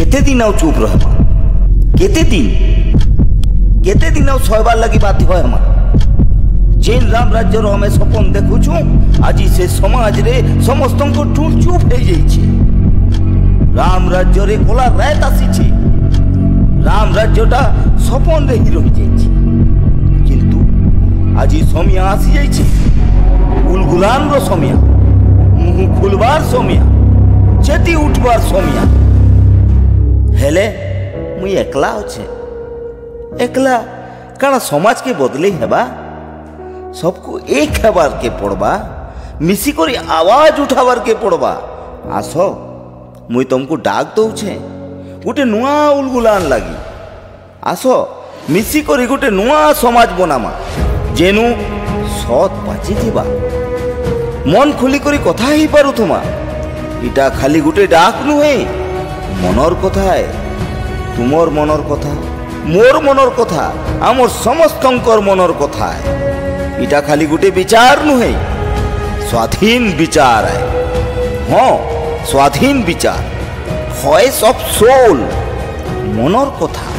केते दिन आउ चुप रहमा केते दिन आउ सहबार लगी बाध्य है हमा जेन राम राज्यर हमें सपन देखुछु आज से समाज रे समस्त को टूट चुप हो जाइए राम राज्य रे कोला रात आसी राम राज्यटा सपन रे ही रही जाइए किंतु आज समय आसी जाइए गुलगुलान रो समय मुह खुलबार समय चेती उठबार समय हेले मुई एकला अच्छे एकला काना समाज के बदले हेबा सबको एक हेबार के पड़बा मिसी करी आवाज उठाबार के पड़बा आसो मुई तुमको डाक दौचे गोटे नुआ उलगुलान लगी आसो मिसी करी गोटे नुआ समाज बनामा जेनु सत पाची थीबा मन खुली करी कथा ही पारु तुमा इटा खाली गोटे डाक नुहे मनर कथा है तुमर मनर कथा मोर मनर कथा आमर समस्तंकर मनर कथा है इटा खाली गोटे विचार नुहे स्वाधीन विचार है हाँ स्वाधीन विचार वॉइस ऑफ सोल मनर कथा